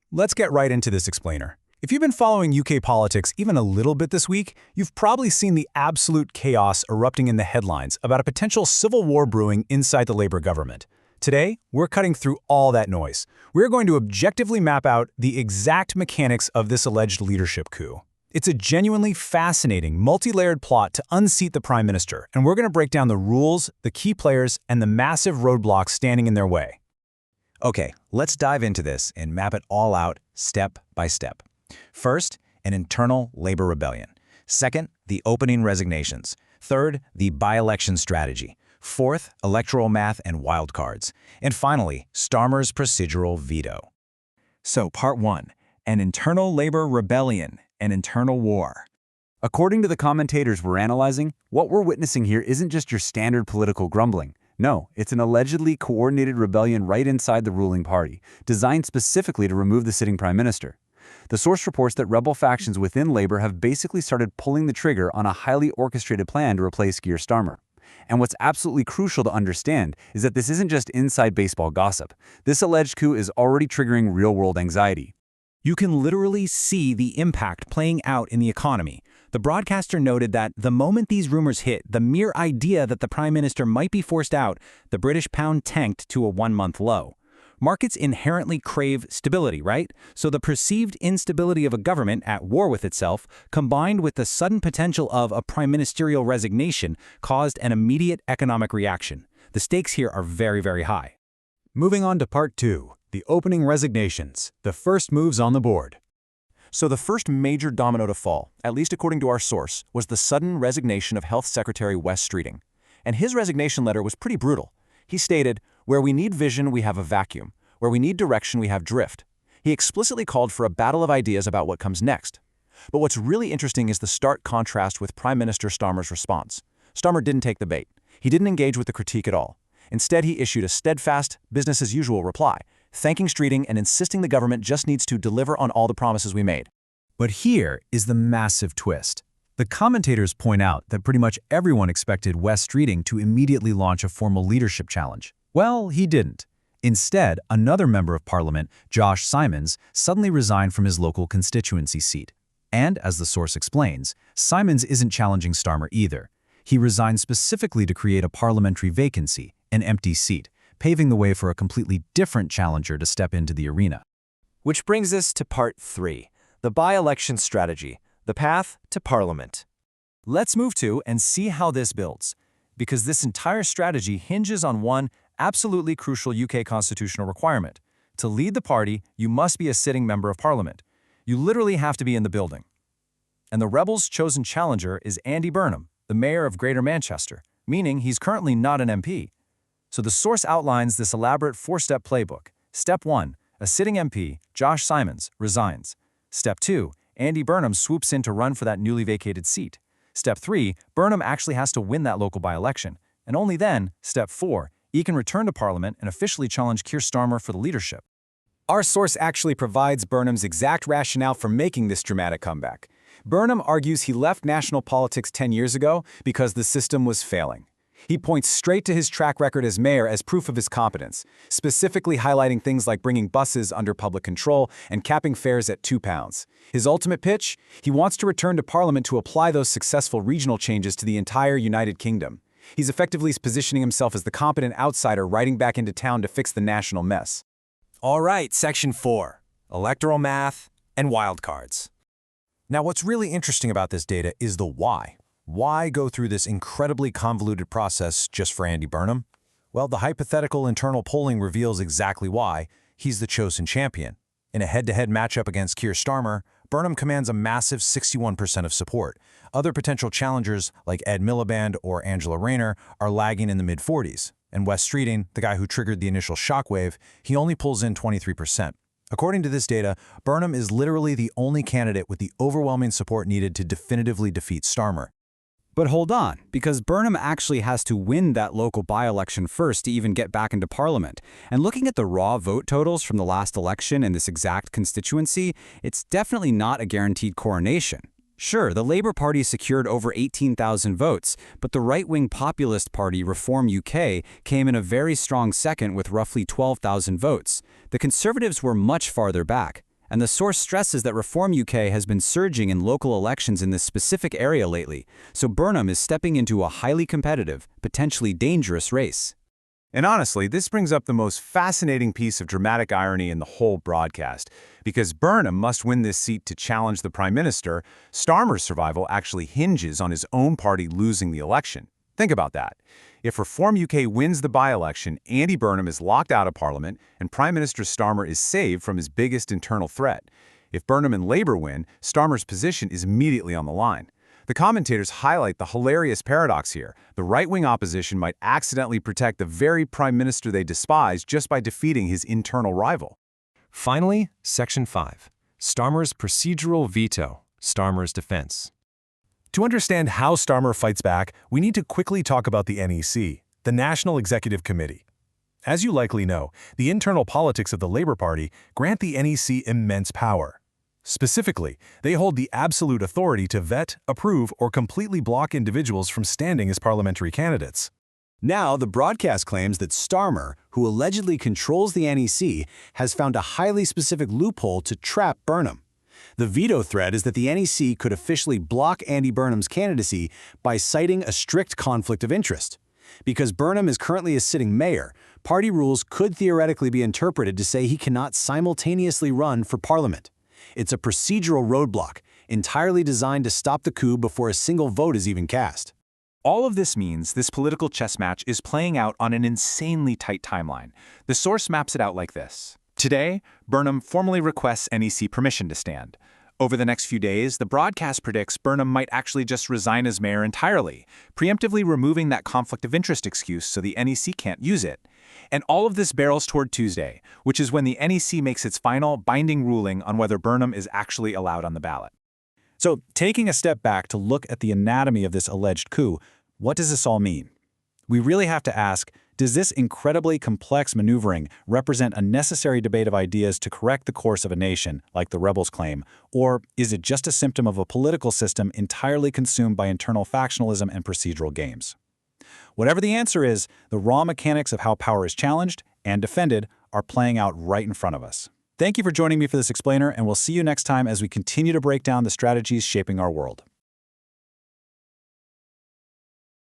Let's get right into this explainer. If you've been following UK politics even a little bit this week, you've probably seen the absolute chaos erupting in the headlines about a potential civil war brewing inside the Labour government. Today, we're cutting through all that noise. We're going to objectively map out the exact mechanics of this alleged leadership coup. It's a genuinely fascinating, multi-layered plot to unseat the Prime Minister, and we're going to break down the rules, the key players, and the massive roadblocks standing in their way. Okay, let's dive into this and map it all out step by step. First, an internal labor rebellion. Second, the opening resignations. Third, the by-election strategy. Fourth, electoral math and wildcards. And finally, Starmer's procedural veto. So, part 1, an internal labor rebellion, an internal war. According to the commentators we're analyzing, what we're witnessing here isn't just your standard political grumbling. No, it's an allegedly coordinated rebellion right inside the ruling party, designed specifically to remove the sitting prime minister. The source reports that rebel factions within Labour have basically started pulling the trigger on a highly orchestrated plan to replace Keir Starmer. And what's absolutely crucial to understand is that this isn't just inside baseball gossip. This alleged coup is already triggering real-world anxiety. You can literally see the impact playing out in the economy. The broadcaster noted that the moment these rumors hit, the mere idea that the Prime Minister might be forced out, the British pound tanked to a one-month low. Markets inherently crave stability, right? So the perceived instability of a government at war with itself, combined with the sudden potential of a prime ministerial resignation, caused an immediate economic reaction. The stakes here are very, very high. Moving on to part 2, the opening resignations, the first moves on the board. So the first major domino to fall, at least according to our source, was the sudden resignation of Health Secretary Wes Streeting. And his resignation letter was pretty brutal. He stated, "Where we need vision, we have a vacuum. Where we need direction, we have drift." He explicitly called for a battle of ideas about what comes next. But what's really interesting is the stark contrast with Prime Minister Starmer's response. Starmer didn't take the bait. He didn't engage with the critique at all. Instead, he issued a steadfast, business-as-usual reply, thanking Streeting and insisting the government just needs to deliver on all the promises we made. But here is the massive twist. The commentators point out that pretty much everyone expected Wes Streeting to immediately launch a formal leadership challenge. Well, he didn't. Instead, another member of Parliament, Josh Simons, suddenly resigned from his local constituency seat. And, as the source explains, Simons isn't challenging Starmer either. He resigned specifically to create a parliamentary vacancy, an empty seat, paving the way for a completely different challenger to step into the arena. Which brings us to part 3, the by-election strategy, the path to Parliament. Let's move to and see how this builds, because this entire strategy hinges on one absolutely crucial UK constitutional requirement. To lead the party, you must be a sitting member of Parliament. You literally have to be in the building. And the Rebels' chosen challenger is Andy Burnham, the mayor of Greater Manchester, meaning he's currently not an MP. So the source outlines this elaborate 4-step playbook. Step 1, a sitting MP, Josh Simons, resigns. Step 2, Andy Burnham swoops in to run for that newly vacated seat. Step 3, Burnham actually has to win that local by-election. And only then, Step 4, he can return to Parliament and officially challenge Keir Starmer for the leadership. Our source actually provides Burnham's exact rationale for making this dramatic comeback. Burnham argues he left national politics 10 years ago because the system was failing. He points straight to his track record as mayor as proof of his competence, specifically highlighting things like bringing buses under public control and capping fares at £2. His ultimate pitch? He wants to return to Parliament to apply those successful regional changes to the entire United Kingdom. He's effectively positioning himself as the competent outsider riding back into town to fix the national mess. All right, Section 4, electoral math and wildcards. Now, what's really interesting about this data is the why. Why go through this incredibly convoluted process just for Andy Burnham? Well, the hypothetical internal polling reveals exactly why. He's the chosen champion. In a head-to-head matchup against Keir Starmer, Burnham commands a massive 61% of support. Other potential challengers, like Ed Miliband or Angela Rayner, are lagging in the mid-40s. And Wes Streeting, the guy who triggered the initial shockwave, he only pulls in 23%. According to this data, Burnham is literally the only candidate with the overwhelming support needed to definitively defeat Starmer. But hold on, because Burnham actually has to win that local by-election first to even get back into Parliament. And looking at the raw vote totals from the last election in this exact constituency, it's definitely not a guaranteed coronation. Sure, the Labour Party secured over 18,000 votes, but the right-wing populist party Reform UK came in a very strong second with roughly 12,000 votes. The Conservatives were much farther back. And the source stresses that Reform UK has been surging in local elections in this specific area lately, so Burnham is stepping into a highly competitive, potentially dangerous race. And honestly, this brings up the most fascinating piece of dramatic irony in the whole broadcast. Because Burnham must win this seat to challenge the Prime Minister, Starmer's survival actually hinges on his own party losing the election. Think about that. If Reform UK wins the by-election, Andy Burnham is locked out of Parliament, and Prime Minister Starmer is saved from his biggest internal threat. If Burnham and Labour win, Starmer's position is immediately on the line. The commentators highlight the hilarious paradox here. The right-wing opposition might accidentally protect the very prime minister they despise just by defeating his internal rival. Finally, Section 5. Starmer's procedural veto, Starmer's defense. To understand how Starmer fights back, we need to quickly talk about the NEC, the National Executive Committee. As you likely know, the internal politics of the Labour Party grant the NEC immense power. Specifically, they hold the absolute authority to vet, approve, or completely block individuals from standing as parliamentary candidates. Now, the broadcast claims that Starmer, who allegedly controls the NEC, has found a highly specific loophole to trap Burnham. The veto threat is that the NEC could officially block Andy Burnham's candidacy by citing a strict conflict of interest. Because Burnham is currently a sitting mayor, party rules could theoretically be interpreted to say he cannot simultaneously run for parliament. It's a procedural roadblock, entirely designed to stop the coup before a single vote is even cast. All of this means this political chess match is playing out on an insanely tight timeline. The source maps it out like this. Today, Burnham formally requests NEC permission to stand. Over the next few days, the broadcast predicts Burnham might actually just resign as mayor entirely, preemptively removing that conflict of interest excuse so the NEC can't use it. And all of this barrels toward Tuesday, which is when the NEC makes its final binding ruling on whether Burnham is actually allowed on the ballot. So, taking a step back to look at the anatomy of this alleged coup, what does this all mean? We really have to ask, does this incredibly complex maneuvering represent a necessary debate of ideas to correct the course of a nation, like the rebels claim, or is it just a symptom of a political system entirely consumed by internal factionalism and procedural games? Whatever the answer is, the raw mechanics of how power is challenged and defended are playing out right in front of us. Thank you for joining me for this explainer, and we'll see you next time as we continue to break down the strategies shaping our world.